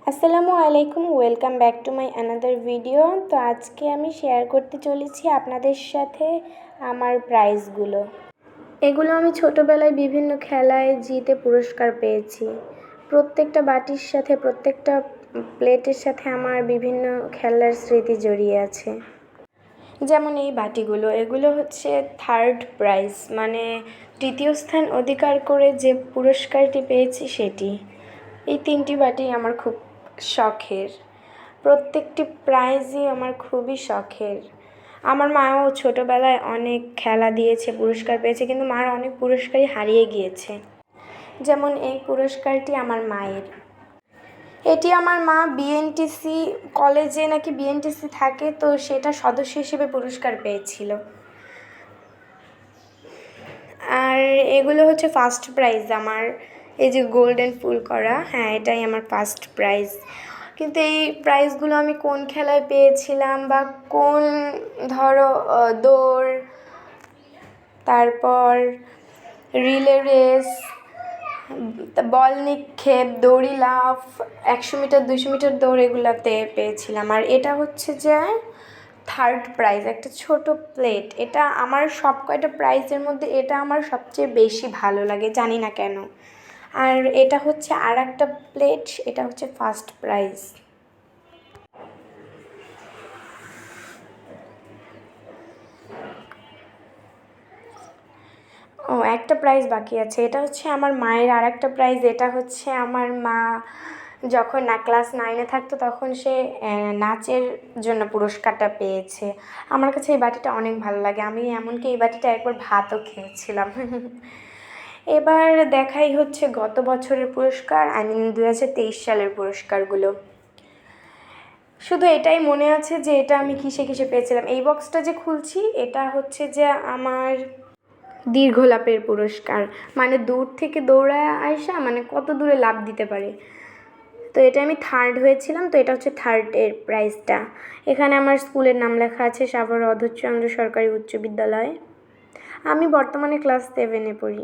আসসালামু আলাইকুম, welcome back to my another video. তো আজকে আমি শেয়ার করতে চলেছি আপনাদের সাথে আমার প্রাইজগুলো। এগুলো আমি ছোটোবেলায় বিভিন্ন খেলায় জিতে পুরস্কার পেয়েছি। প্রত্যেকটা বাটির সাথে, প্রত্যেকটা প্লেটের সাথে আমার বিভিন্ন খেলার স্মৃতি জড়িয়ে আছে। যেমন এই বাটিগুলো, এগুলো হচ্ছে থার্ড প্রাইজ, মানে তৃতীয় স্থান অধিকার করে যে পুরস্কারটি পেয়েছি সেটি। এই তিনটি বাটি আমার খুব শখের, প্রত্যেকটি প্রাইজই আমার খুবই শখের। আমার মাও ছোটোবেলায় অনেক খেলা দিয়েছে, পুরস্কার পেয়েছে, কিন্তু মার অনেক পুরস্কারই হারিয়ে গিয়েছে। যেমন এই পুরস্কারটি আমার মায়ের। এটি আমার মা বিএনটিসি কলেজে নাকি বিএনটিসি থাকে, তো সেটা সদস্য হিসেবে পুরস্কার পেয়েছিল। আর এগুলো হচ্ছে ফার্স্ট প্রাইজ আমার। এই যে গোল্ডেন ফুল করা, হ্যাঁ, এটাই আমার ফার্স্ট প্রাইজ। কিন্তু এই প্রাইজগুলো আমি কোন খেলায় পেয়েছিলাম বা কোন দৌড়, তারপর রিলে রেস, বল নিক্ষেপ, দড়ি লাফ, 100 মিটার 200 মিটার দৌড়, এগুলাতে পেয়েছিলাম। আর এটা হচ্ছে যে থার্ড প্রাইজ, একটা ছোট প্লেট। এটা আমার সব কয়টা প্রাইজের মধ্যে এটা আমার সবচেয়ে বেশি ভালো লাগে, জানি না কেন। আর এটা হচ্ছে আর একটা প্লেট, এটা হচ্ছে ফার্স্ট প্রাইজ। ও, একটা প্রাইজ বাকি আছে, এটা হচ্ছে আমার মায়ের আর একটা প্রাইজ। এটা হচ্ছে আমার মা যখন ক্লাস 9-এ থাকতো তখন সে নাচের জন্য পুরস্কারটা পেয়েছে। আমার কাছে এই বাটিটা অনেক ভালো লাগে, আমি এমনকি এই বাটিটা একবার ভাতও খেয়েছিলাম। এবার দেখাই হচ্ছে গত বছরের পুরস্কার, 2023 সালের পুরস্কারগুলো। শুধু এটাই মনে আছে যে এটা আমি কিসে কিসে পেয়েছিলাম। এই বক্সটা যে খুলছি, এটা হচ্ছে যে আমার দীর্ঘ লাফের পুরস্কার, মানে দূর থেকে দৌড়ায় আয়সা মানে কত দূরে লাফ দিতে পারে। তো এটা আমি থার্ড হয়েছিলাম, তো এটা হচ্ছে থার্ডের প্রাইজটা। এখানে আমার স্কুলের নাম লেখা আছে, সাভার অধরচন্দ্র সরকারি উচ্চ বিদ্যালয়। আমি বর্তমানে ক্লাস 7-এ পড়ি।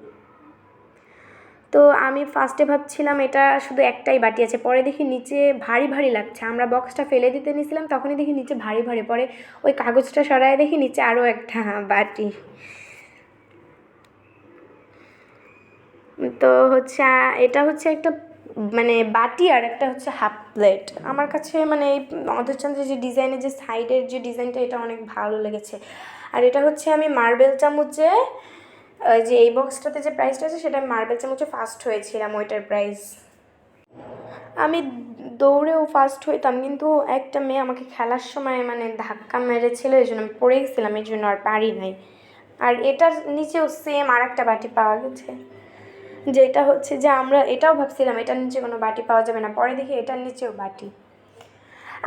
তো আমি ফার্স্টে ভাবছিলাম এটা শুধু একটাই বাটি আছে, পরে দেখি নিচে ভারী ভারী লাগছে। আমরা বক্সটা ফেলে দিতে নিয়েছিলাম, তখনই দেখি নিচে ভারী ভারী, পরে ওই কাগজটা সরায় দেখি নিচে আরও একটা বাটি। তো হচ্ছে এটা হচ্ছে একটা মানে বাটি, আর একটা হচ্ছে হাফ প্লেট। আমার কাছে মানে এই অধরচন্দ্রের যে ডিজাইনের যে সাইডের যে ডিজাইনটা, এটা অনেক ভালো লেগেছে। আর এটা হচ্ছে আমি মার্বেল চামচে, যে এই বক্সটাতে যে প্রাইসটা আছে সেটা আমি মার্বেল চামচে ফার্স্ট হয়েছিলাম, ওইটার প্রাইস। আমি দৌড়েও ফার্স্ট হইতাম, কিন্তু একটা মেয়ে আমাকে খেলার সময় মানে ধাক্কা মেরেছিল, এই জন্য আমি পড়ে গেছিলাম, এই জন্য আর পারি নাই। আর এটার নিচেও সেম আর একটা বাটি পাওয়া গেছে, যেটা হচ্ছে যে আমরা এটাও ভাবছিলাম এটার নিচে কোনো বাটি পাওয়া যাবে না, পরে দেখি এটার নিচেও বাটি।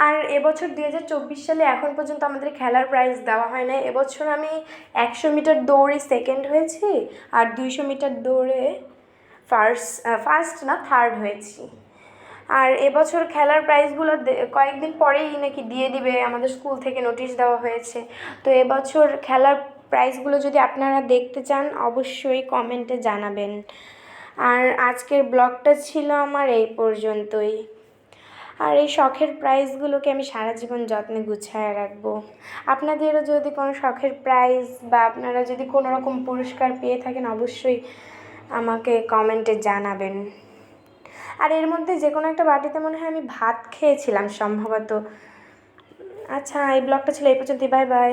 আর এবছর 2024 সালে এখন পর্যন্ত আমাদের খেলার প্রাইজ দেওয়া হয় না। এবছর আমি 100 মিটার দৌড়ে সেকেন্ড হয়েছি, আর 200 মিটার দৌড়ে ফার্স্ট না থার্ড হয়েছি। আর এবছর খেলার প্রাইজগুলো কয়েকদিন পরেই নাকি দিয়ে দিবে, আমাদের স্কুল থেকে নোটিশ দেওয়া হয়েছে। তো এবছর খেলার প্রাইজগুলো যদি আপনারা দেখতে চান, অবশ্যই কমেন্টে জানাবেন। আর আজকের ব্লগটা ছিল আমার এই পর্যন্তই। আর এই শখের প্রাইজগুলোকে আমি সারা জীবন যত্নে গুছায় রাখবো। আপনাদেরও যদি কোনো শখের প্রাইজ বা আপনারা যদি কোনো রকম পুরস্কার পেয়ে থাকেন, অবশ্যই আমাকে কমেন্টে জানাবেন। আর এর মধ্যে যে কোনো একটা বাটিতে মনে হয় আমি ভাত খেয়েছিলাম সম্ভবত। আচ্ছা, এই ব্লগটা ছিল এই পর্যন্তই, বাই বাই।